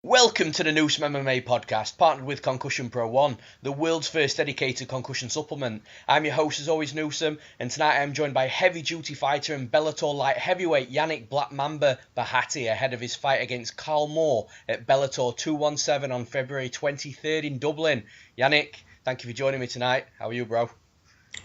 Welcome to the Newsome MMA Podcast, partnered with Concussion Pro 1, the world's first dedicated concussion supplement. I'm your host as always, Newsome, and tonight I am joined by heavy-duty fighter and Bellator Light Heavyweight Yannick Black Mamba Bahati ahead of his fight against Karl Moore at Bellator 217 on February 23rd in Dublin. Yannick, thank you for joining me tonight. How are you, bro?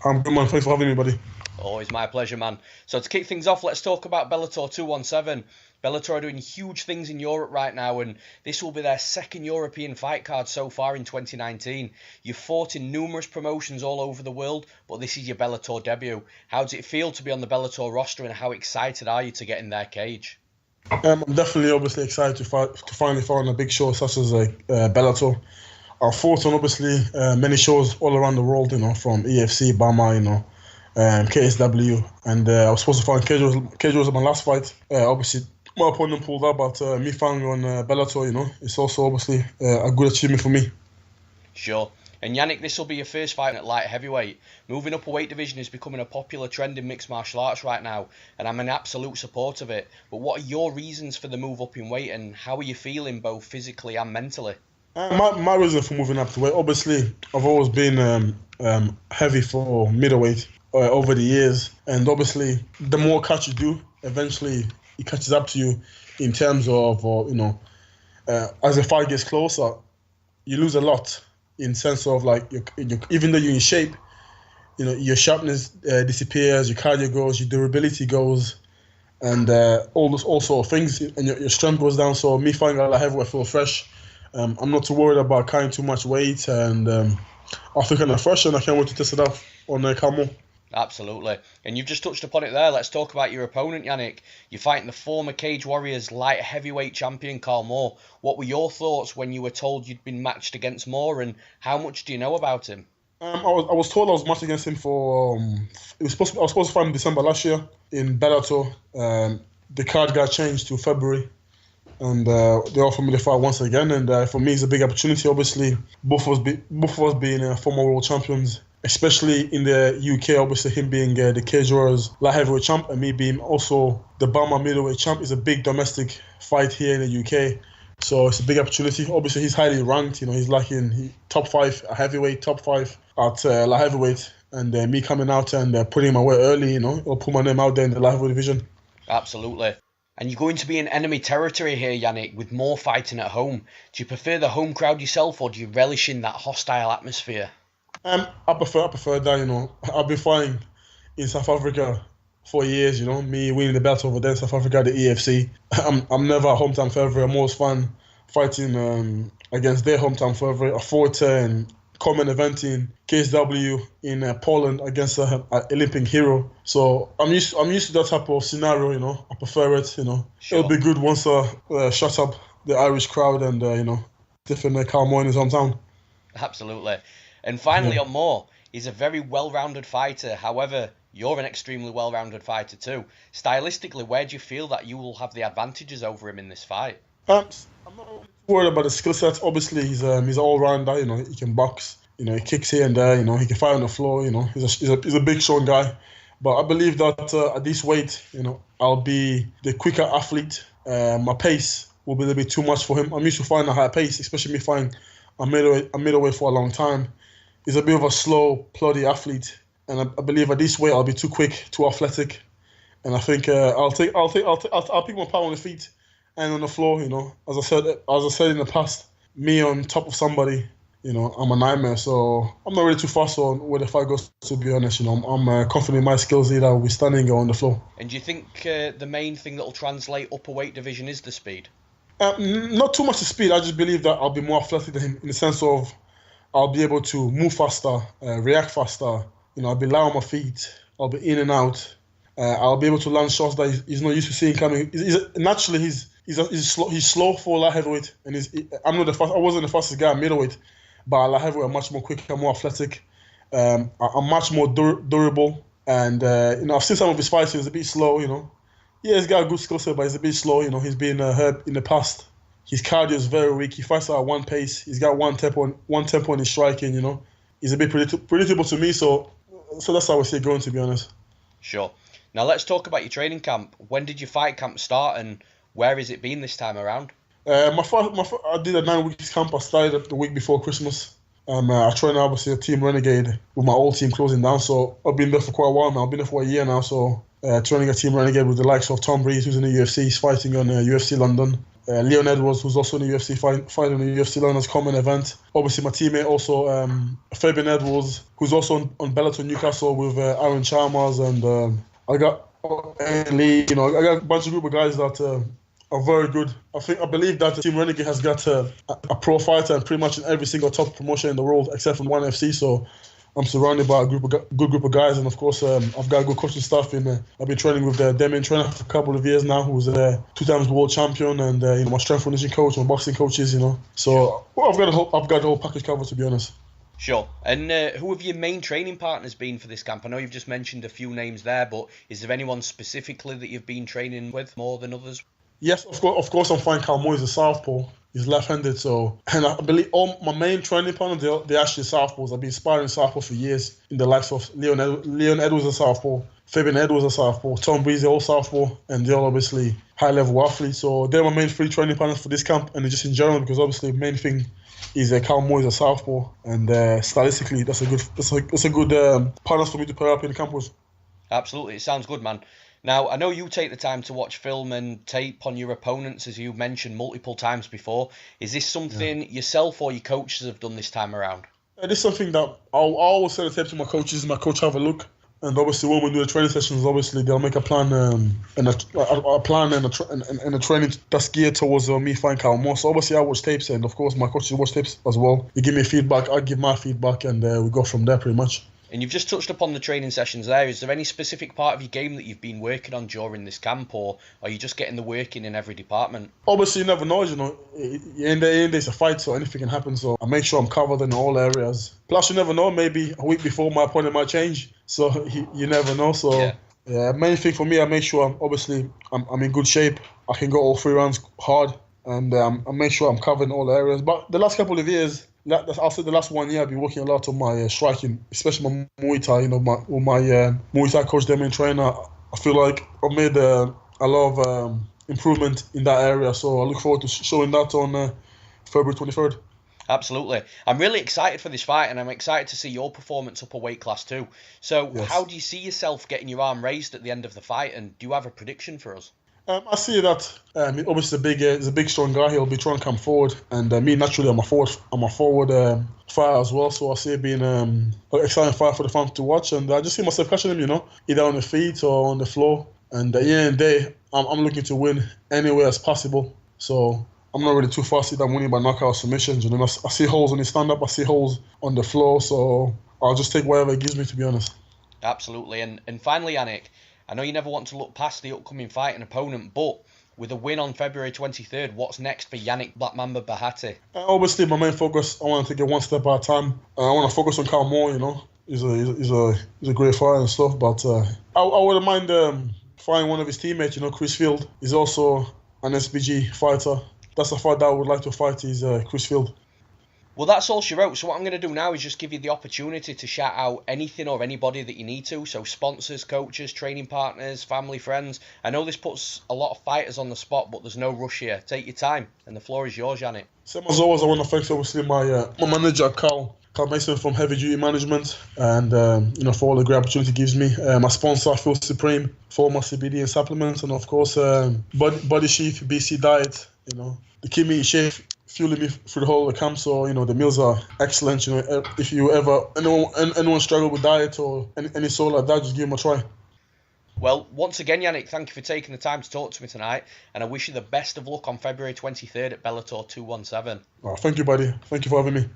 I'm good, man. Thanks for having me, buddy. Always my pleasure, man. So to kick things off, let's talk about Bellator 217. Bellator are doing huge things in Europe right now, and this will be their second European fight card so far in 2019. You've fought in numerous promotions all over the world, but this is your Bellator debut. How does it feel to be on the Bellator roster, and how excited are you to get in their cage? I'm definitely obviously excited to finally fight on a big show such as Bellator. I've fought on obviously many shows all around the world, from EFC, BAMA, KSW, and I was supposed to fight Cage Wars at my last fight. Obviously, my opponent pulled out, but me fighting on Bellator, it's also obviously a good achievement for me. Sure. And Yannick, this will be your first fight at light heavyweight. Moving up a weight division is becoming a popular trend in mixed martial arts right now, and I'm an absolute support of it. But what are your reasons for the move up in weight, and how are you feeling both physically and mentally? My reason for moving up to weight, obviously, I've always been heavy for middleweight over the years, and obviously, the more cuts you do, eventually it catches up to you in terms of, as the fight gets closer, you lose a lot in sense of like, even though you're in shape, your sharpness disappears, your cardio goes, your durability goes, and all sort of things, and your strength goes down. So me fighting at heavyweight, I feel fresh. I'm not too worried about carrying too much weight, and I feel kind of fresh, and I can't wait to test it out on Karl Moore. Absolutely. And you've just touched upon it there. Let's talk about your opponent, Yannick. You're fighting the former Cage Warriors light heavyweight champion, Karl Moore. What were your thoughts when you were told you'd been matched against Moore, and how much do you know about him? I was told I was matched against him for... I was supposed to fight in December last year in Bellator. The card got changed to February, and they offered me the fight once again. And for me, it's a big opportunity. Obviously, both of us being former world champions, especially in the UK, obviously him being the Cage Warriors light heavyweight champ and me being also the BAMA middleweight champ is a big domestic fight here in the UK. So it's a big opportunity. Obviously, he's highly ranked. He's like in top 5 heavyweight, top 5 at light heavyweight. And me coming out and putting my weight early, it'll put my name out there in the light heavyweight division. Absolutely. And you're going to be in enemy territory here, Yannick, with more fighting at home. Do you prefer the home crowd yourself, or do you relish in that hostile atmosphere? I prefer that, I've been fighting in South Africa for years, me winning the belt over there in South Africa, the EFC. I'm never a hometown favorite. I'm always fun fighting against their hometown favorite. I fought in common event in KSW in Poland against an Olympic hero. So I'm used to that type of scenario, I prefer it, Sure. It'll be good once I shut up the Irish crowd and, different Karl Moore in his hometown. Absolutely. And finally, on Moore, he's a very well-rounded fighter. However, you're an extremely well-rounded fighter too. Stylistically, where do you feel that you will have the advantages over him in this fight? I'm not worried about the skill set. Obviously, he's an all-rounder. He can box. He kicks here and there. He can fight on the floor. He's a big, strong guy. But I believe that at this weight, I'll be the quicker athlete. My pace will be a little bit too much for him. I'm used to fighting a high pace, especially me fighting a middleweight for a long time. He's a bit of a slow, ploddy athlete, and I believe at this weight I'll be too quick, too athletic, and I think I'll pick my power on the feet and on the floor. As I said in the past, me on top of somebody, I'm a nightmare. So I'm not really too fussed on where the fight goes. To be honest, I'm confident in my skills either I'll be standing or on the floor. And do you think the main thing that will translate upper weight division is the speed? Not too much the speed. I just believe that I'll be more athletic than him in the sense of I'll be able to move faster, react faster. I'll be light on my feet. I'll be in and out. I'll be able to land shots that he's not used to seeing coming. Naturally, he's slow for light heavyweight, and I'm not the fast. I wasn't the fastest guy at middleweight, but at light heavyweight, I'm much more quick. I'm more athletic. I'm much more durable, and I've seen some of his fights. He's a bit slow. Yeah, he's got a good skill set, but he's a bit slow. He's been hurt in the past. His cardio is very weak. He fights at one pace. He's got one tempo in his striking. He's a bit predictable to me. So that's how I see it going, to be honest. Sure. Now let's talk about your training camp. When did your fight camp start, and where has it been this time around? I did a 9 weeks camp. I started the week before Christmas. I trained obviously a Team Renegade with my old team closing down. So I've been there for quite a while now. I've been there for a year now. So training a Team Renegade with the likes of Tom Breeze, who's in the UFC, he's fighting on UFC London. Leon Edwards, who's also in the UFC, fighting on the UFC London's common event. Obviously, my teammate also, Fabian Edwards, who's also on Bellator Newcastle with Aaron Chalmers, and I got Lee. I got a bunch of group of guys that are very good. I believe that the Team Renegade has got a pro fighter and pretty much in every single top promotion in the world except from ONE FC. So I'm surrounded by a good group of guys, and of course I've got good coaching staff. I've been training with the Damien trainer for a couple of years now, who's a 2 times world champion, and my strength conditioning coach, my boxing coaches. So I've got the whole package covered, to be honest. Sure. And who have your main training partners been for this camp? I know you've just mentioned a few names there, but is there anyone specifically that you've been training with more than others? Yes, of course I'm fine. Karl Moore is a southpaw. He's left-handed, and I believe all my main training partners, they're actually southpaws. I've been sparring southpaw for years in the likes of Leon Edwards, a southpaw, Fabian Edwards, a southpaw, Tom Breeze, they're all southpaw, and they're all obviously high-level athletes. So they're my main 3 training partners for this camp, and just in general, because obviously the main thing is Karl Moore is a southpaw, and stylistically that's a good partners for me to pair up in the camp with. Absolutely, it sounds good, man. Now, I know you take the time to watch film and tape on your opponents, as you mentioned multiple times before. Is this something yourself or your coaches have done this time around? It is something that I always send the tape to my coaches. My coach have a look, and obviously when we do the training sessions, obviously they'll make a plan and a training that's geared towards me fighting Karl Moore. So obviously I watch tapes, and of course my coaches watch tapes as well. They give me feedback, I give my feedback, and we go from there pretty much. And you've just touched upon the training sessions there. Is there any specific part of your game that you've been working on during this camp, or are you just getting the work in every department? Obviously, you never know. In the end, it's a fight, so anything can happen. So I make sure I'm covered in all areas. Plus, you never know. Maybe a week before, my opponent might change. So you never know. So yeah, main thing for me, I make sure I'm in good shape. I can go all 3 rounds hard, and I make sure I'm covered in all areas. But the last couple of years, I'll say the last 1 year, I've been working a lot on my striking, especially my Muay Thai. With my Muay Thai coach, Damien trainer, I feel like I've made a lot of improvement in that area. So I look forward to showing that on February 23rd. Absolutely. I'm really excited for this fight, and I'm excited to see your performance up a weight class too. So How do you see yourself getting your arm raised at the end of the fight, and do you have a prediction for us? I see that obviously he's a big strong guy. He'll be trying to come forward, and me naturally I'm a forward fighter as well. So I see it being an exciting fight for the fans to watch, and I just see myself catching him, either on the feet or on the floor. And at the end of the day, I'm looking to win anywhere as possible. So I'm not really too fussy that I'm winning by knockout submissions. I see holes on his stand-up, I see holes on the floor, so I'll just take whatever it gives me, to be honest. Absolutely. And finally, Yannick, I know you never want to look past the upcoming fight and opponent, but with a win on February 23rd, what's next for Yannick Black Mamba Bahati? Obviously, my main focus, I want to take it one step at a time. I want to focus on Karl Moore, He's a great fighter and stuff, but I wouldn't mind fighting one of his teammates, Chris Field. He's also an SBG fighter. That's a fight that I would like to fight, is Chris Field. Well, that's all she wrote. So what I'm going to do now is just give you the opportunity to shout out anything or anybody that you need to. So sponsors, coaches, training partners, family, friends. I know this puts a lot of fighters on the spot, but there's no rush here. Take your time, and the floor is yours, Yannick. Same as always, I want to thank obviously my manager, Carl Mason from Heavy Duty Management, and for all the great opportunity he gives me. My sponsor, Feel Supreme, for my CBD and supplements, and of course, Body Sheath, BC Diet. They keep me in shape, fueling me through the whole of the camp. So the meals are excellent. If you anyone struggle with diet or any sort like that, just give them a try. Well, once again, Yannick, thank you for taking the time to talk to me tonight, and I wish you the best of luck on February 23rd at Bellator 217. Thank you, buddy. Thank you for having me.